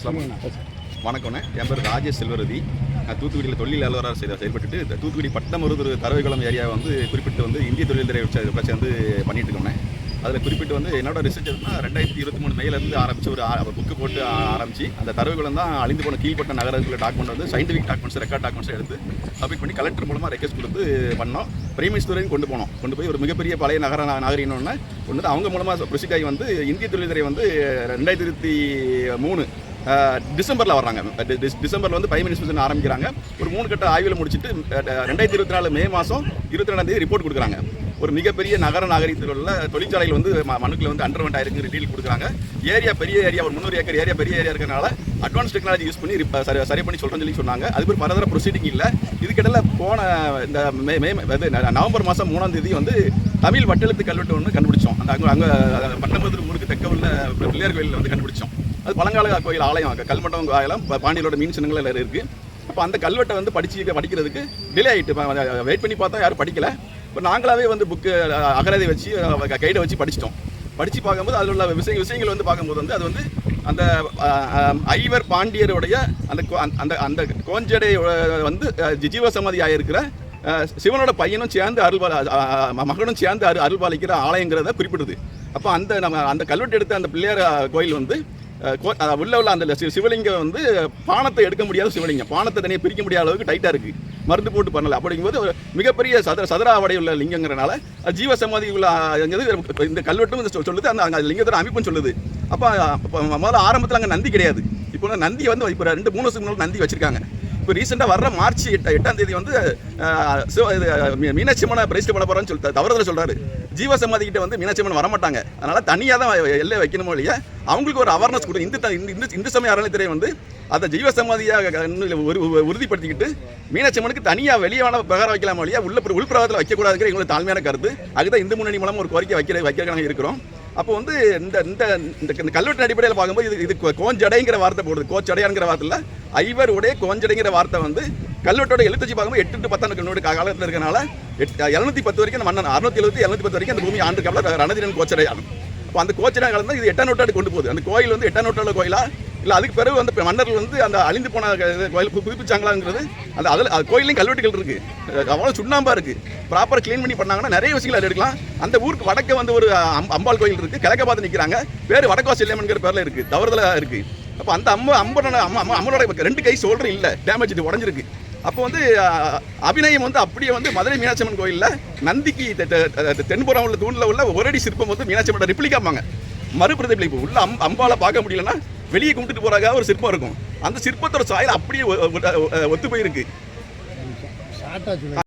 வணக்கம்ண்ணே, என் பேர் ராஜேஷ் செல்வரதி. நான் தூத்துக்குடியில் தொழில் அலுவலராக செயல்பட்டு தூத்துக்குடி பட்டமருதூர் தரவைக்குளம் ஏரியாவை குறிப்பிட்டு இந்திய தொழில்துறை பிரச்சனை பண்ணிட்டு இருக்கோம்ண்ணே. அதில் குறிப்பிட்டு என்னோட ரிசர்ச் எதுனா 2023 மேலேருந்து ஆரம்பித்து ஒரு புக்கு போட்டு ஆரம்பித்து அந்த தரவுகளும் தான் அழிந்து போன கீழ்பட்ட நகரத்தில் document scientific documents record documents எடுத்து சப்மிட் பண்ணி கலெக்டர் மூலமாக ரெக்வஸ்ட் கொடுத்து பண்ணோம். பிரைமரி துறையும் கொண்டு போய் ஒரு மிகப்பெரிய பழைய நாகரிகம்னு அவங்க மூலமாக ப்ரொசீட் ஆகி இந்திய தொழில்துறை 2023 டிசம்பரில் வர்றாங்க. டிசம்பரில் பிரைமரி இன்ஸ்பெக்ஷன் ஆரம்பிக்கிறாங்க. ஒரு 3 கட்ட ஆய்வில் முடிச்சுட்டு 2024 மே மாதம் 22ஆம் தேதி ரிப்போர்ட் கொடுக்குறாங்க. ஒரு மிகப்பெரிய நாகரிகத்தில் உள்ள தொழிற்சாலைகள் மனுக்கள் அண்டர்வெண்ட் ஆயிருக்கு டீட்டெயில் கொடுக்குறாங்க. ஏரியா பெரிய ஏரியா, ஒரு 300 ஏக்கர் ஏரியா பெரிய ஏரியா இருக்கிறனால அட்வான்ஸ் டெக்னாலஜி யூஸ் பண்ணி சரி பண்ணி சொல்கிறேன்னு சொன்னாங்க. அதுக்கு ஒரு பரதர ப்ரொசீடிங் இல்லை. இதுக்கிடையில் போன இந்த நவம்பர் மாதம் 3ஆம் தேதி தமிழ் வட்டெழுத்து கல்வெட்டு ஒன்று கண்டுபிடிச்சோம். அங்கே பட்டமருதூர் ஊருக்கு தெற்க உள்ள பிள்ளையார் கோயிலில் கண்டுபிடிச்சோம். அது பழங்கால கோயில் ஆலயம், கல்மண்டபம் ஆலயம், பாண்டியரோட மீன் சின்னங்கள் எல்லாம் இருக்குது. அப்போ அந்த கல்வெட்டை படிக்கிறதுக்கு டிலே ஆகிட்டு வெயிட் பண்ணி பார்த்தா யாரும் படிக்கலை. இப்போ நாங்களாவே புக்கு அகராதி வச்சு கைடை வச்சு படிச்சிட்டோம். படித்து பார்க்கும்போது அதில் உள்ள விஷயங்கள் பார்க்கும்போது அது அந்த ஐவர் பாண்டியருடைய அந்த அந்த கோஞ்சடை ஜீவசமாதி ஆகிருக்கிற சிவனோட பையனும் சேர்ந்து மகனும் சேர்ந்து அருள்பாலிக்கிற ஆலயங்கிறத குறிப்பிடுது. அப்போ அந்த கல்வெட்டு எடுத்த அந்த பிள்ளையார் கோயில் உள்ள அந்த சிவலிங்கம் பானத்தை எடுக்க முடியாத சிவலிங்கம், பானத்தை தனியாக பிரிக்க முடியாத அளவுக்கு டைட்டாக இருக்குது, மருந்து போட்டு பண்ணலை. அப்படிங்கும்போது ஒரு மிகப்பெரிய சதுராவடை உள்ள லிங்கங்கிறனால ஜீவசமாதி உள்ள இந்த கல்வெட்டும் சொல்லுது, அந்த லிங்கத்தோட அமைப்புன்னு சொல்லுது. அப்போ முதல்ல ஆரம்பத்தில் அங்கே நந்தி கிடையாது. இப்போ நந்தி இப்போ 2-3 வருஷத்துக்கு முன்னாடி நந்தி வச்சிருக்காங்க. இப்போ ரீசெண்டாக வர்ற மார்ச் 8ஆம் தேதி மீனாட்சி அம்மனை பிரதிஷ்டை பண்ண போகிறான்னு சொல்லி தவறுதல சொல்கிறாரு. ஜீவசமாதி கிட்ட மீனாட்சி அம்மன் வரமாட்டாங்க, அதனால் தனியாக தான் எல்லை வைக்கணுமோ இல்லையா, அவங்களுக்கு ஒரு அவேர்னஸ் கொடுக்கும். இந்து சமய அறநிலைத்துறை அதை ஜீவசமாதியாக உறுதிப்படுத்திக்கிட்டு மீனாட்சி அம்மனுக்கு தனியாக வெளியான பிரகாரம் வைக்கலாமோ இல்லையா, உள்பிரகாரத்தில் வைக்கக்கூடாதுங்கிற எங்களுக்கு தாழ்மையான கருத்து. அதுதான் இந்து முன்னணி மூலம் ஒரு கோரிக்கை வைக்கிறதுக்காக இருக்கிறோம். அப்போ இந்த கல்வெட்டு அடிப்படையில் பார்க்கும்போது இது கோஞ்சடைங்கிற வார்த்தை போடுது. கோச்சடையாங்கிற வார்த்தையில் ஐவர் உடைய கோஞ்சடைங்கிற வார்த்தை கல்வெட்டோட எழுத்து பார்க்கும்போது 8 to 10 காலத்தில் இருக்கனால 710 வரைக்கும் அந்த மன்னன் 670 710 வரைக்கும் அந்த பூமி ஆண்டு காலம் ரணதீரன் கோச்சடையாகும். அப்போ அந்த கோச்சடை காலம் தான் இது 8ஆம் நூற்றாண்டு கொண்டு போகுது. அந்த கோயில் 8ஆம் நூற்றாண்டு கோயிலா இல்லை அதுக்கு பிறகு மன்னர்கள் அந்த அழிந்து போன கோயில் புதுப்பிச்சாங்களாங்கிறது அதில் கோயிலையும் கல்வெட்டுகள் இருக்குது, அவ்வளோ சுண்ணாம்பா இருக்குது. ப்ராப்பராக க்ளீன் பண்ணி பண்ணாங்கன்னா நிறைய விஷயங்கள் அதில் எடுக்கலாம். அந்த ஊருக்கு வடக்க ஒரு அம்பாள் கோயில் இருக்குது, கிழக்க பார்த்து நிற்கிறாங்க, பேர் வடக்கவாசி இல்லையம்ங்கிற பேரில் இருக்குது, தவறுதலாக இருக்குது. அப்போ அந்த அம்மனோட 2 கை ஷோல்டர் இல்லை, டேமேஜ் இது உடஞ்சிருக்கு. அப்போ அபிநயம் அப்படியே மதுரை மீனாட்சி அம்மன் கோயிலில் நந்திக்கு தென்புறம் உள்ள தூணில் உள்ள ஒரடி சிற்பம் மீனாட்சி அம்மனோட ரிப்ளிகாம்பாங்க, மறுபிரதிபலிப்பு உள்ள அம்பால பார்க்க முடியலன்னா வெளியே கும்பிட்டு போறாங்க ஒரு சிற்பம் இருக்கும். அந்த சிற்பத்தோட சாயல் அப்படியே ஒத்து போயிருக்கு.